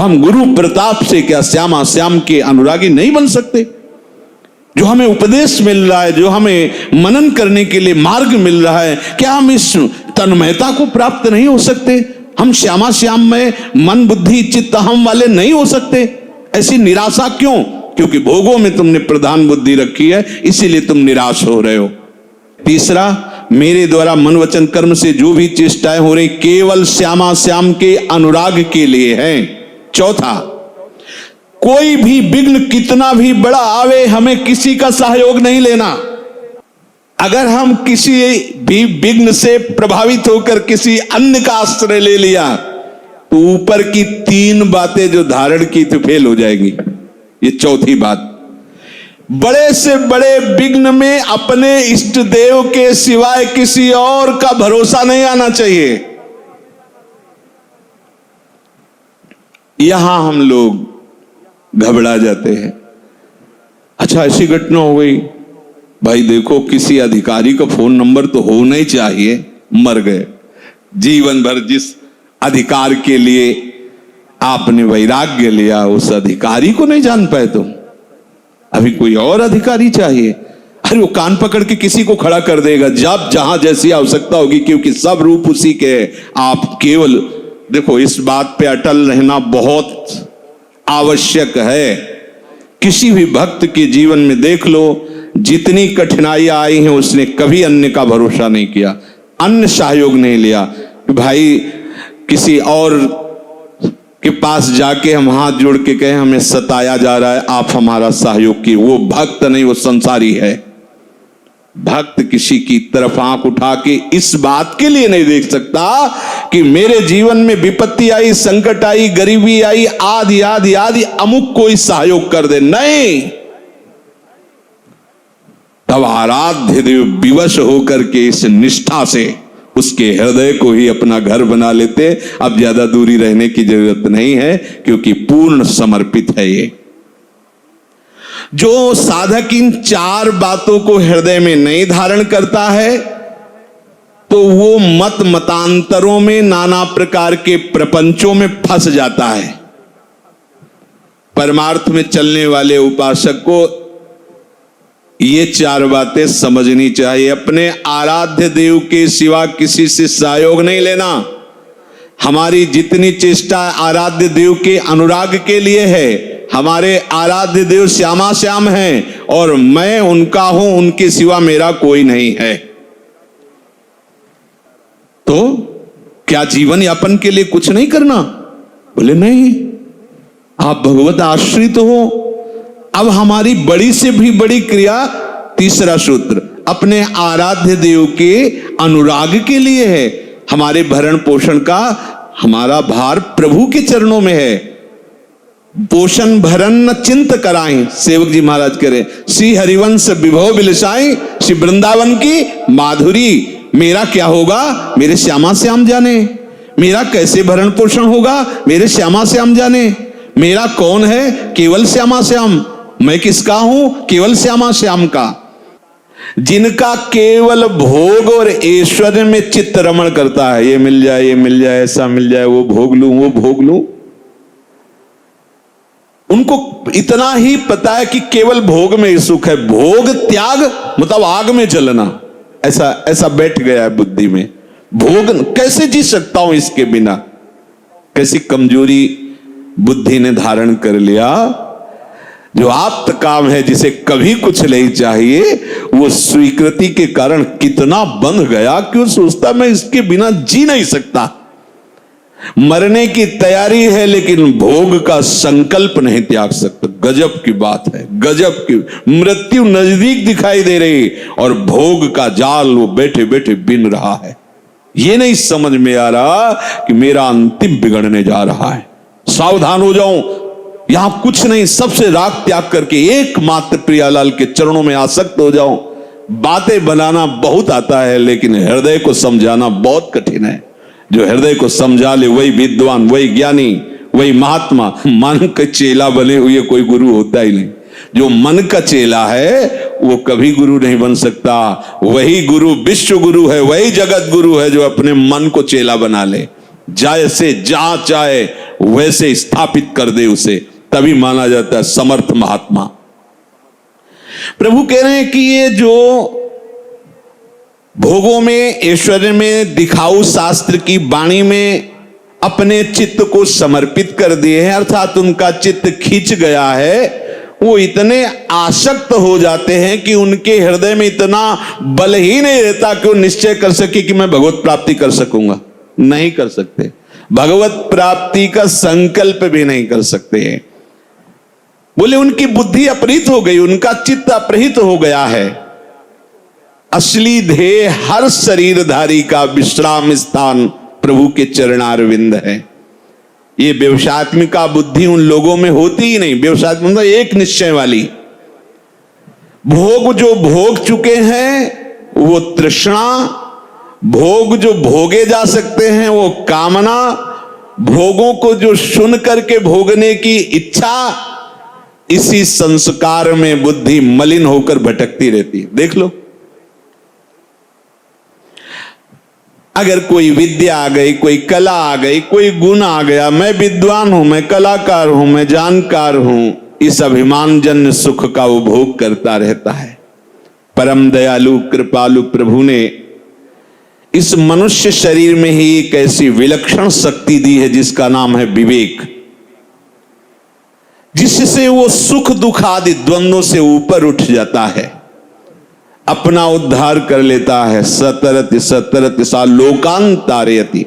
हम गुरु प्रताप से क्या श्यामा श्याम के अनुरागी नहीं बन सकते? जो हमें उपदेश मिल रहा है, जो हमें मनन करने के लिए मार्ग मिल रहा है, क्या हम इस तन्मयता को प्राप्त नहीं हो सकते? हम श्यामा श्याम में मन बुद्धि चित्त अहम वाले नहीं हो सकते? ऐसी निराशा क्यों? क्योंकि भोगों में तुमने प्रधान बुद्धि रखी है, इसीलिए तुम निराश हो रहे हो। तीसरा, मेरे द्वारा मन वचन कर्म से जो भी चेष्टाएं हो रही केवल श्यामा श्याम के अनुराग के लिए हैं। चौथा, कोई भी विघ्न कितना भी बड़ा आवे, हमें किसी का सहयोग नहीं लेना। अगर हम किसी भी विघ्न से प्रभावित होकर किसी अन्य का आश्रय ले लिया तो ऊपर की 3 बातें जो धारण की थी फेल हो जाएगी। ये चौथी बात, बड़े से बड़े विघ्न में अपने इष्ट देव के सिवाय किसी और का भरोसा नहीं आना चाहिए। यहां हम लोग घबरा जाते हैं। अच्छा, ऐसी घटना हो गई, भाई देखो किसी अधिकारी का फोन नंबर तो होना ही चाहिए, मर गए। जीवन भर जिस अधिकार के लिए आपने वैराग्य लिया उस अधिकारी को नहीं जान पाए तुम, अभी कोई और अधिकारी चाहिए। अरे वो कान पकड़ के किसी को खड़ा कर देगा जब जहां जैसी आवश्यकता होगी, क्योंकि सब रूप उसी के है। आप केवल देखो, इस बात पे अटल रहना बहुत आवश्यक है। किसी भी भक्त के जीवन में देख लो, जितनी कठिनाइयां आई हैं उसने कभी अन्य का भरोसा नहीं किया, अन्य सहयोग नहीं लिया। भाई किसी और के पास जाके हम हाथ जोड़ के कहें हमें सताया जा रहा है, आप हमारा सहयोग की, वो भक्त नहीं, वो संसारी है। भक्त किसी की तरफ आंख उठा के इस बात के लिए नहीं देख सकता कि मेरे जीवन में विपत्ति आई, संकट आई, गरीबी आई, आदि आदि आदि अमुक कोई सहयोग कर दे, नहीं। तब आराध्य देव विवश होकर के इस निष्ठा से उसके हृदय को ही अपना घर बना लेते। अब ज्यादा दूरी रहने की जरूरत नहीं है, क्योंकि पूर्ण समर्पित है ये। जो साधक इन 4 बातों को हृदय में नहीं धारण करता है तो वो मत मतांतरों में, नाना प्रकार के प्रपंचों में फंस जाता है। परमार्थ में चलने वाले उपासक को ये 4 बातें समझनी चाहिए। अपने आराध्य देव के सिवा किसी से सहयोग नहीं लेना। हमारी जितनी चेष्टा आराध्य देव के अनुराग के लिए है, हमारे आराध्य देव श्यामा श्याम हैं और मैं उनका हूं, उनके सिवा मेरा कोई नहीं है। तो क्या जीवन यापन के लिए कुछ नहीं करना? बोले नहीं, आप भगवत आश्रित हो। अब हमारी बड़ी से भी बड़ी क्रिया, तीसरा सूत्र, अपने आराध्य देव के अनुराग के लिए है। हमारे भरण पोषण का हमारा भार प्रभु के चरणों में है। पोषण भरण न चिंत कराएं, सेवक जी महाराज करें, श्री हरिवंश विभव बिलसाएं, श्री वृंदावन की माधुरी। मेरा क्या होगा मेरे श्यामा श्याम जाने, मेरा कैसे भरण पोषण होगा मेरे श्यामा श्याम जाने। मेरा कौन है? केवल श्यामा श्याम। मैं किसका हूं? केवल श्यामा श्याम का। जिनका केवल भोग और ऐश्वर्य में चित्त रमण करता है, ये मिल जाए, ये मिल जाए, ऐसा मिल जाए, वो भोग लूं, वो भोग लूं। उनको इतना ही पता है कि केवल भोग में ही सुख है। भोग त्याग मतलब आग में जलना, ऐसा बैठ गया है बुद्धि में। भोग कैसे जी सकता हूं इसके बिना? कैसी कमजोरी बुद्धि ने धारण कर लिया। जो आप्त काम है, जिसे कभी कुछ नहीं चाहिए, वो स्वीकृति के कारण कितना बंध गया कि वो सोचता मैं इसके बिना जी नहीं सकता। मरने की तैयारी है लेकिन भोग का संकल्प नहीं त्याग सकता। गजब की बात है, गजब की। मृत्यु नजदीक दिखाई दे रही और भोग का जाल वो बैठे बैठे बिन रहा है। ये नहीं समझ में आ रहा कि मेरा अंतिम बिगड़ने जा रहा है। सावधान हो जाऊं, यहां कुछ नहीं, सबसे राग त्याग करके एकमात्र प्रियालाल के चरणों में आसक्त हो जाऊं। बातें बनाना बहुत आता है लेकिन हृदय को समझाना बहुत कठिन है। जो हृदय को समझा ले वही विद्वान, वही ज्ञानी, वही महात्मा। मन का चेला बने हुए कोई गुरु होता ही नहीं। जो मन का चेला है वो कभी गुरु नहीं बन सकता। वही गुरु विश्व गुरु है, वही जगत गुरु है जो अपने मन को चेला बना ले। जैसे जहां चाहे वैसे स्थापित कर दे उसे, तभी माना जाता है समर्थ महात्मा। प्रभु कह रहे हैं कि ये जो भोगों में, ऐश्वर्य में, दिखाऊ शास्त्र की वाणी में अपने चित्त को समर्पित कर दिए हैं, अर्थात उनका चित्त खींच गया है, वो इतने आसक्त हो जाते हैं कि उनके हृदय में इतना बल ही नहीं रहता कि वो निश्चय कर सके कि मैं भगवत प्राप्ति कर सकूंगा। नहीं कर सकते, भगवत प्राप्ति का संकल्प भी नहीं कर सकते हैं। बोले उनकी बुद्धि अपहृत हो गई, उनका चित्त अपहृत हो गया है। असली ध्येय हर शरीरधारी का विश्राम स्थान प्रभु के चरणारविंद है। ये व्यवसायत्मिका बुद्धि उन लोगों में होती ही नहीं। व्यवसायत्मिक मतलब एक निश्चय वाली। भोग जो भोग चुके हैं वो तृष्णा, भोग जो भोगे जा सकते हैं वो कामना, भोगों को जो सुन करके भोगने की इच्छा, इसी संस्कार में बुद्धि मलिन होकर भटकती रहती है। देख लो, अगर कोई विद्या आ गई, कोई कला आ गई, कोई गुण आ गया, मैं विद्वान हूं, मैं कलाकार हूं, मैं जानकार हूं, इस अभिमान जन्य सुख का वो भोग करता रहता है। परम दयालु कृपालु प्रभु ने इस मनुष्य शरीर में ही एक ऐसी विलक्षण शक्ति दी है जिसका नाम है विवेक, जिससे वो सुख दुख आदि द्वंद्वों से ऊपर उठ जाता है, अपना उद्धार कर लेता है। सतरति सतरति सा लोकांतारयति,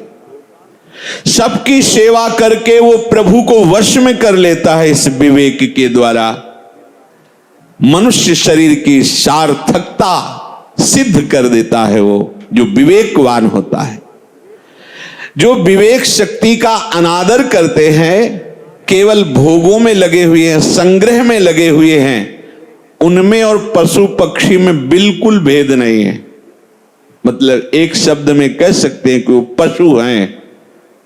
सबकी सेवा करके वो प्रभु को वश में कर लेता है। इस विवेक के द्वारा मनुष्य शरीर की सार्थकता सिद्ध कर देता है। वो जो विवेकवान होता है, जो विवेक शक्ति का अनादर करते हैं, केवल भोगों में लगे हुए हैं, संग्रह में लगे हुए हैं, उनमें और पशु पक्षी में बिल्कुल भेद नहीं है। मतलब एक शब्द में कह सकते हैं कि वो पशु हैं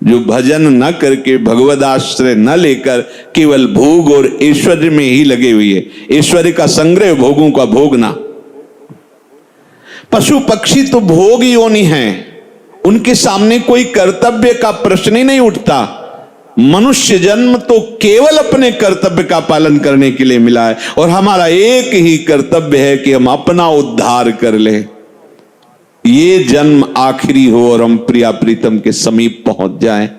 जो भजन न करके, भगवद आश्रय न लेकर केवल भोग और ऐश्वर्य में ही लगे हुए हैं। ऐश्वर्य का संग्रह, भोगों का भोगना। पशु पक्षी तो भोग योनि हैं, उनके सामने कोई कर्तव्य का प्रश्न ही नहीं उठता। मनुष्य जन्म तो केवल अपने कर्तव्य का पालन करने के लिए मिला है, और हमारा एक ही कर्तव्य है कि हम अपना उद्धार कर लें, ये जन्म आखिरी हो और हम प्रिया प्रीतम के समीप पहुंच जाएं,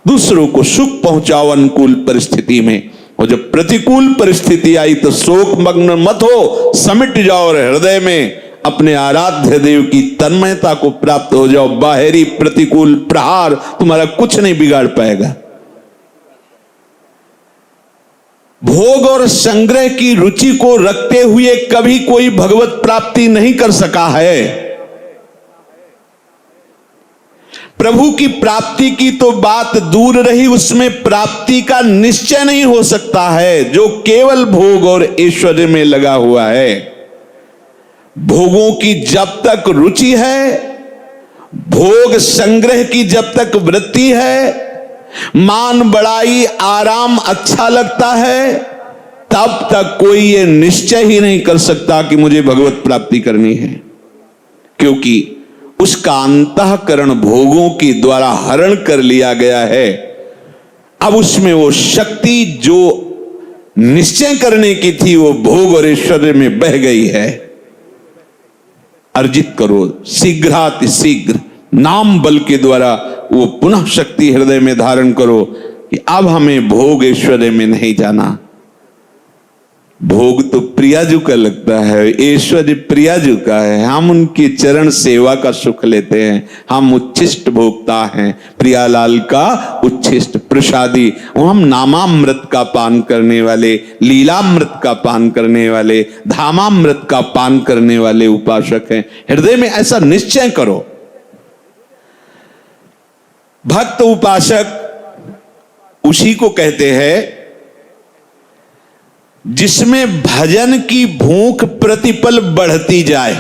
दूसरों को सुख पहुंचाओ अनुकूल परिस्थिति में। और जब प्रतिकूल परिस्थिति आई तो शोक मग्न मत हो, समिट जाओ और हृदय में अपने आराध्य देव की तन्मयता को प्राप्त हो जाओ। बाहरी प्रतिकूल प्रहार तुम्हारा कुछ नहीं बिगाड़ पाएगा। भोग और संग्रह की रुचि को रखते हुए कभी कोई भगवत प्राप्ति नहीं कर सका है। प्रभु की प्राप्ति की तो बात दूर रही, उसमें प्राप्ति का निश्चय नहीं हो सकता है जो केवल भोग और ऐश्वर्य में लगा हुआ है। भोगों की जब तक रुचि है, भोग संग्रह की जब तक वृत्ति है, मान बड़ाई आराम अच्छा लगता है, तब तक कोई ये निश्चय ही नहीं कर सकता कि मुझे भगवत प्राप्ति करनी है, क्योंकि उसका अंतःकरण भोगों के द्वारा हरण कर लिया गया है। अब उसमें वो शक्ति जो निश्चय करने की थी वो भोग और ऐश्वर्य में बह गई है। अर्जित करो शीघ्रातिशीघ्र नाम बल के द्वारा वो पुनः शक्ति हृदय में धारण करो कि अब हमें भोग ऐश्वर्य में नहीं जाना। भोग तो प्रियाजू का लगता है, ऐश्वर्य प्रियाजू का है। हम उनकी चरण सेवा का सुख लेते हैं, हम उच्छिष्ट भोक्ता हैं, प्रियालाल का उच्छिष्ट प्रसादी। हम नामामृत का पान करने वाले, लीलामृत का पान करने वाले, धामामृत का पान करने वाले उपासक हैं। हृदय में ऐसा निश्चय करो। भक्त उपासक उसी को कहते हैं जिसमें भजन की भूख प्रतिपल बढ़ती जाए।